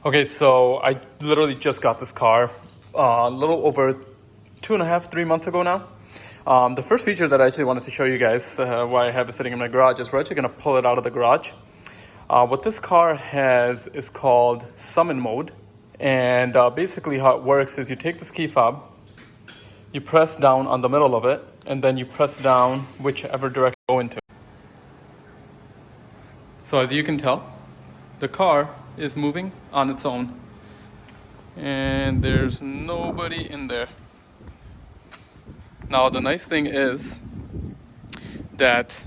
Okay, so I literally just got this car a little over 2.5, 3 months ago now. The first feature that I actually wanted to show you guys, why I have it sitting in my garage, is we're actually going to pull it out of the garage. What this car has is called Summon Mode. And basically how it works is you take this key fob, you press down on the middle of it, and then you press down whichever direction you go into. So as you can tell, the car is moving on its own. And there's nobody in there. Now the nice thing is that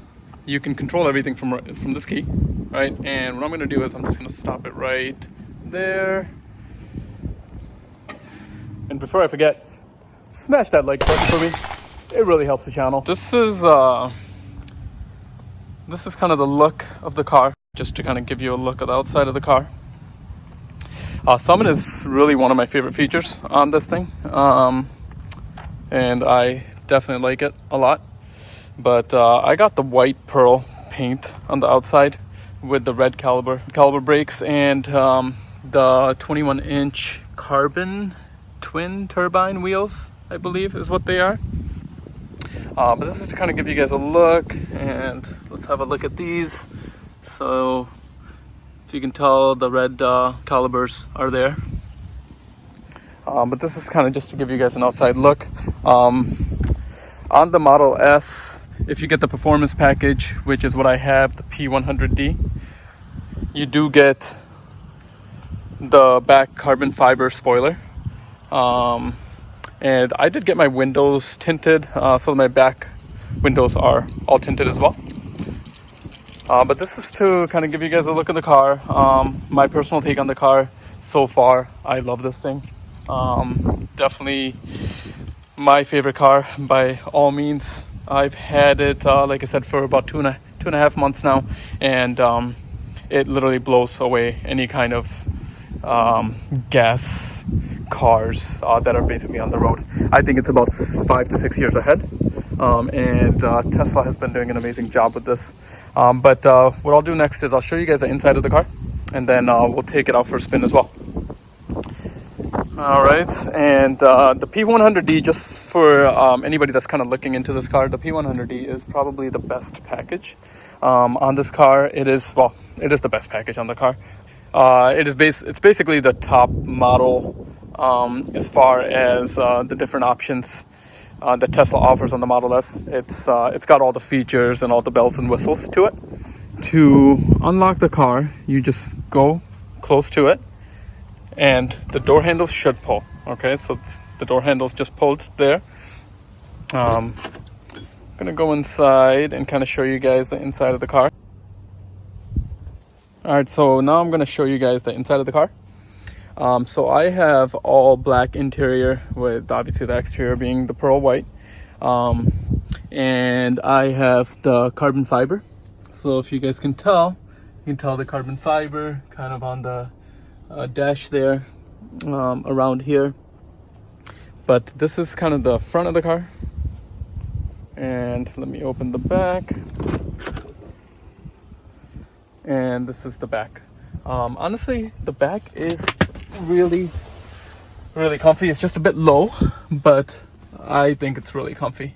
you can control everything from this key, right? And what I'm gonna do is I'm just gonna stop it right there. And before I forget, smash that like button for me. It really helps the channel. This is kind of the look of the car, just to kind of give you a look at the outside of the car. Summon is really one of my favorite features on this thing, and I definitely like it a lot. But I got the white pearl paint on the outside with the red caliber brakes and the 21-inch carbon twin turbine wheels, I believe is what they are. But this is to kind of give you guys a look, and let's have a look at these. So if you can tell, the red calibers are there. But this is kind of just to give you guys an outside look. On the Model S, if you get the performance package, which is what I have, the P100D, you do get the back carbon fiber spoiler. And I did get my windows tinted, so my back windows are all tinted as well. But this is to kind of give you guys a look at the car. My personal take on the car so far, I love this thing. Definitely my favorite car by all means. I've had it, like I said, for about two and a half months now, and it literally blows away any kind of gas cars that are basically on the road. I think it's about 5 to 6 years ahead, and Tesla has been doing an amazing job with this. But what I'll do next is I'll show you guys the inside of the car, and then we'll take it out for a spin as well. All right, and the P100D, just for anybody that's kind of looking into this car, the P100D is probably the best package on this car. It is the best package on the car. It's basically the top model as far as the different options that Tesla offers on the Model S. It's got all the features and all the bells and whistles to it. To unlock the car, you just go close to it, and the door handles should pull. Okay, so the door handle's just pulled there. I'm gonna go inside and kind of show you guys the inside of the car. All right, so now I'm gonna show you guys the inside of the car. So I have all black interior, with obviously the exterior being the pearl white. And I have the carbon fiber. So if you guys can tell, the carbon fiber kind of on the dash there, around here. But this is kind of the front of the car. And let me open the back. And this is the back. Honestly, the back is really comfy. It's just a bit low, but I think it's really comfy.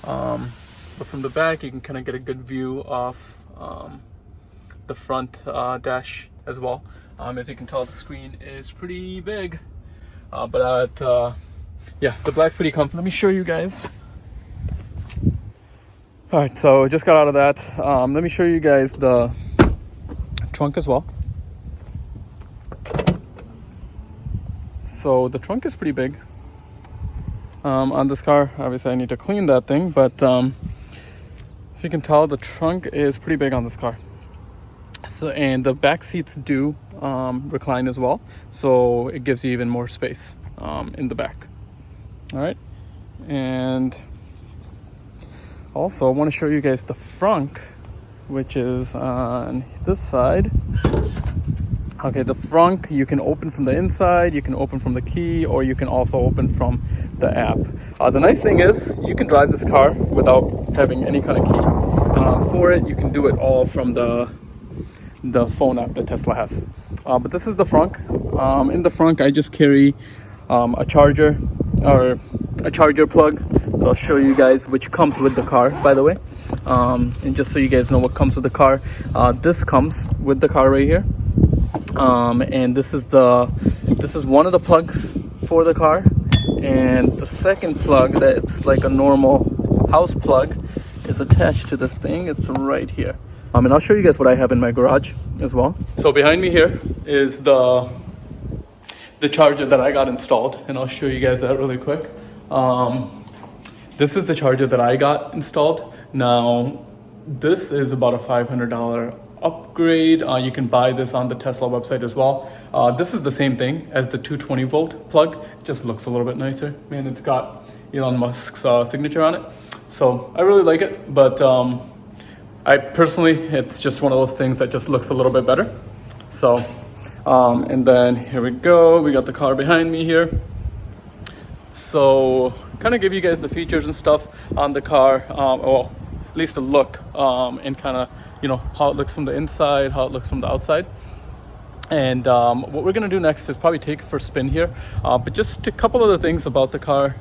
But from the back, you can kind of get a good view of the front dash as well. As you can tell, the screen is pretty big, yeah, the black's pretty comfy. Let me show you guys. All right, so just got out of that. Let me show you guys the trunk as well. So the trunk is pretty big on this car. Obviously I need to clean that thing, but if you can tell, the trunk is pretty big on this car. So, and the back seats do recline as well, so it gives you even more space in the back. All right, and also I want to show you guys the front, which is on this side. Okay, the front, you can open from the inside, you can open from the key, or you can also open from the app. The nice thing is you can drive this car without having any kind of key for it. You can do it all from the the phone app that Tesla has. But this is the front. In the front, I just carry a charger or a charger plug. I'll show you guys, which comes with the car, by the way. And just so you guys know what comes with the car, this comes with the car right here. And this is one of the plugs for the car, and the second plug that's like a normal house plug is attached to this thing. It's right here. And I'll show you guys what I have in my garage as well. So behind me here is the charger that I got installed, and I'll show you guys that really quick. This is the charger that I got installed. Now, this is about a $500 upgrade. You can buy this on the Tesla website as well. This is the same thing as the 220 volt plug. It just looks a little bit nicer. Man, it's got Elon Musk's signature on it. So I really like it, but I personally, it's just one of those things that just looks a little bit better. So, and then here we go. We got the car behind me here. So kind of give you guys the features and stuff on the car, well, at least the look, and kind of, you know, how it looks from the inside, how it looks from the outside. And what we're gonna do next is probably take it for a spin here. But just a couple other things about the car,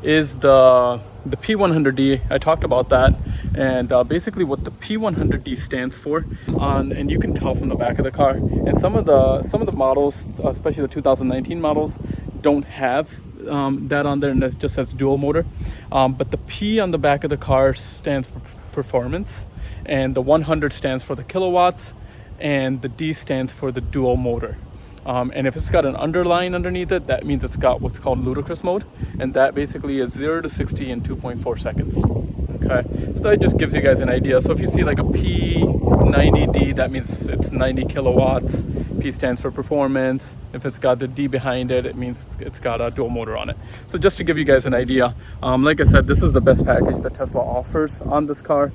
is the P100D. I talked about that, and basically what the P100D stands for, and you can tell from the back of the car. And some of the models, especially the 2019 models, don't have that on there, and it just says dual motor. But the P on the back of the car stands for performance, and the 100 stands for the kilowatts, and the D stands for the dual motor. And if it's got an underline underneath it, that means it's got what's called Ludicrous Mode, and that basically is 0 to 60 in 2.4 seconds. Okay, so that just gives you guys an idea. So if you see like a P90D, that means it's 90 kilowatts. P stands for performance. If it's got the D behind it, it means it's got a dual motor on it. So just to give you guys an idea, like I said, this is the best package that Tesla offers on this car.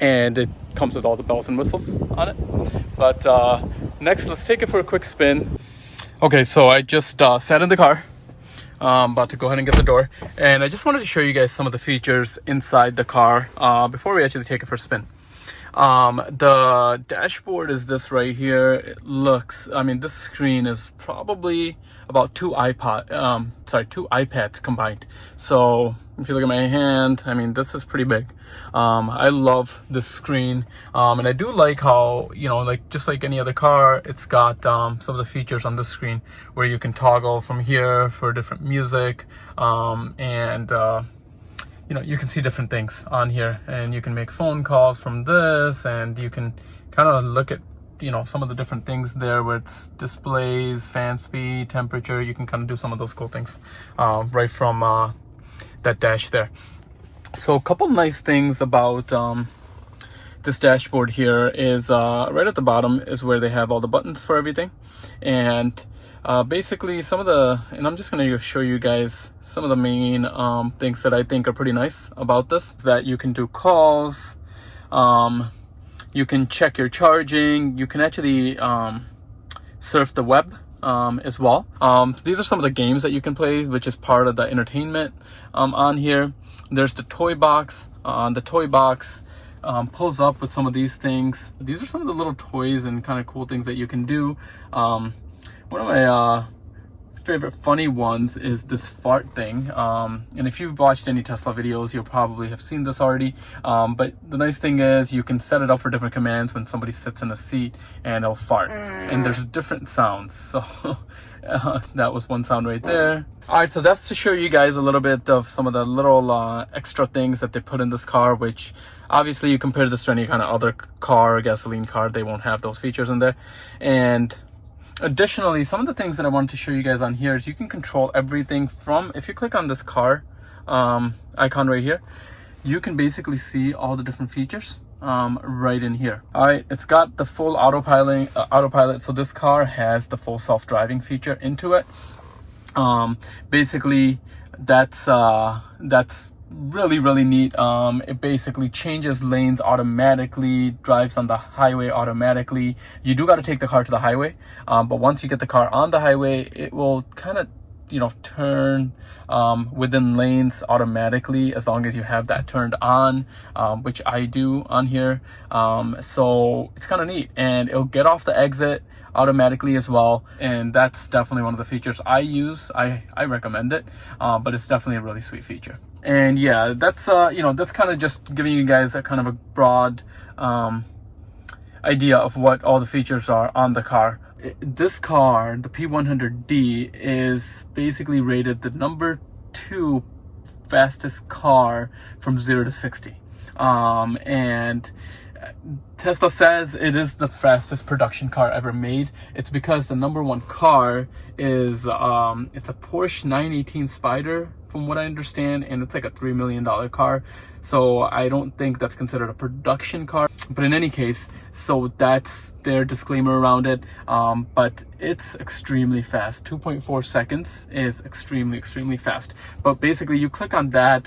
And it comes with all the bells and whistles on it. But next, let's take it for a quick spin. Okay, so I just sat in the car. I'm about to go ahead and get the door. And I just wanted to show you guys some of the features inside the car before we actually take it for a spin. The dashboard is this right here. It looks, I mean, this screen is probably about two iPads combined. So if you look at my hand, I mean, this is pretty big. I love this screen. And I do like how, you know, like just like any other car, it's got some of the features on the screen where you can toggle from here for different music, and you know, you can see different things on here, and you can make phone calls from this, and you can kind of look at, you know, some of the different things there where it's displays, fan speed, temperature. You can kind of do some of those cool things right from that dash there. So a couple nice things about this dashboard here is right at the bottom is where they have all the buttons for everything. And basically some of the, and I'm just going to show you guys some of the main things that I think are pretty nice about this, is that you can do calls, you can check your charging, you can actually surf the web as well. So these are some of the games that you can play, which is part of the entertainment on here. There's the toy box. The toy box pulls up with some of these things. These are some of the little toys and kind of cool things that you can do. One of my favorite funny ones is this fart thing. And if you've watched any Tesla videos, you'll probably have seen this already. But the nice thing is you can set it up for different commands when somebody sits in a seat and it'll fart. And there's different sounds. So that was one sound right there. All right, so that's to show you guys a little bit of some of the little extra things that they put in this car, which obviously you compare this to any kind of other car, gasoline car, they won't have those features in there. And additionally, some of the things that I wanted to show you guys on here is you can control everything from, if you click on this car icon right here, you can basically see all the different features right in here. All right, it's got the full autopilot. So this car has the full self-driving feature into it. Basically, that's really neat. It basically changes lanes automatically, drives on the highway automatically. You do got to take the car to the highway, but once you get the car on the highway, it will kind of turn within lanes automatically as long as you have that turned on, which I do on here. So it's kind of neat, and it'll get off the exit automatically as well, and that's definitely one of the features I use. I recommend it, but it's definitely a really sweet feature. And yeah, that's that's kind of just giving you guys a kind of a broad idea of what all the features are on the car. This car, the P100D, is basically rated the number 2 fastest car from 0 to 60. And Tesla says it is the fastest production car ever made. It's because the number 1 car is it's a Porsche 918 Spider, from what I understand, and it's like a $3 million car. So I don't think that's considered a production car. But in any case, so that's their disclaimer around it. But it's extremely fast. 2.4 seconds is extremely fast. But basically, you click on that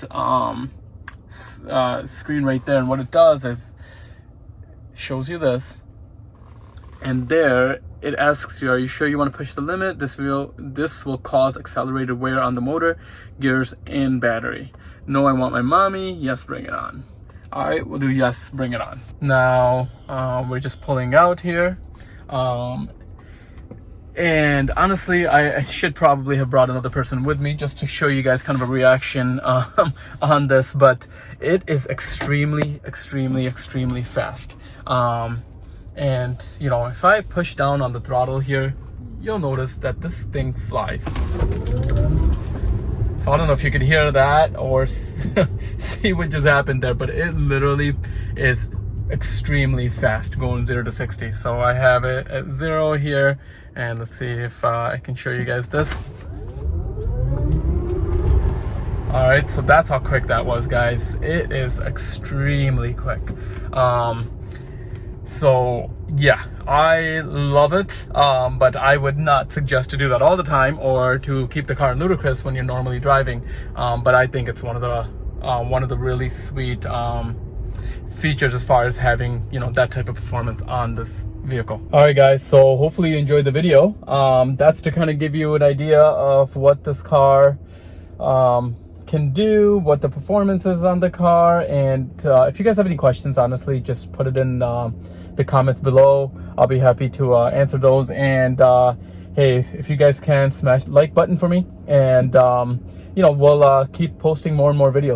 screen right there, and what it does is shows you this, and there it asks you, are you sure you want to push the limit? This will cause accelerated wear on the motor, gears, and battery. No, I want my mommy. Yes, bring it on. All right, we'll do yes, bring it on. Now we're just pulling out here, and honestly, I should probably have brought another person with me just to show you guys kind of a reaction on this, but it is extremely fast. And if I push down on the throttle here, you'll notice that this thing flies. So I don't know if you could hear that or see what just happened there, but it literally is extremely fast going 0 to 60. So I have it at 0 here, and let's see if I can show you guys this. All right, so that's how quick that was, guys. It is extremely quick. So yeah, I love it, but I would not suggest to do that all the time or to keep the car in Ludicrous when you're normally driving. But I think it's one of the really sweet features as far as having that type of performance on this vehicle. All right, guys, so hopefully you enjoyed the video. That's to kind of give you an idea of what this car can do, what the performance is on the car, and if you guys have any questions, honestly, just put it in the comments below. I'll be happy to answer those. And hey, if you guys can, smash the like button for me, and we'll keep posting more and more videos.